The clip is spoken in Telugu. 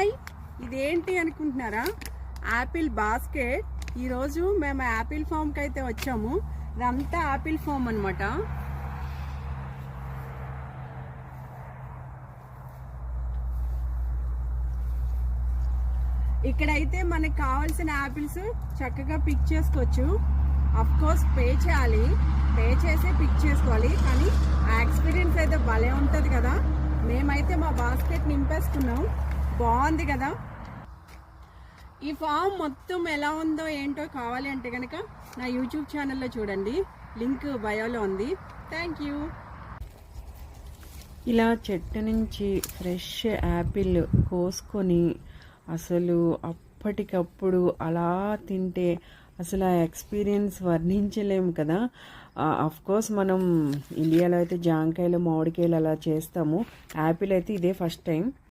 హాయ్, ఇదేంటి అనుకుంటున్నారా? Apple basket. ఈరోజు మేము యాపిల్ ఫామ్కి అయితే వచ్చాము. ఇదంతా యాపిల్ ఫామ్ అనమాట. ఇక్కడైతే మనకు కావాల్సిన యాపిల్స్ చక్కగా పిక్ చేసుకోవచ్చు. అఫ్ కోర్స్ పే చేయాలి, పే చేసి పిక్ చేసుకోవాలి. కానీ ఆ ఎక్స్పీరియన్స్ అయితే భలే ఉంటుంది కదా. మేమైతే మా బాస్కెట్ నింపేసుకున్నాం. బాగుంది కదా. ఈ ఫామ్ మొత్తం ఎలా ఉందో ఏంటో కావాలి అంటే కనుక నా యూట్యూబ్ ఛానల్లో చూడండి, లింక్ బయోలో ఉంది. Thank you. ఇలా చెట్టు నుంచి ఫ్రెష్ యాపిల్ కోసుకొని అసలు అప్పటికప్పుడు అలా తింటే అసలు ఆ ఎక్స్పీరియన్స్ వర్ణించలేము కదా. అఫ్ కోర్స్ మనం ఇండియాలో అయితే జాంకాయలు మామిడికాయలు అలా చేస్తాము. యాపిల్ అయితే ఇదే ఫస్ట్ టైం.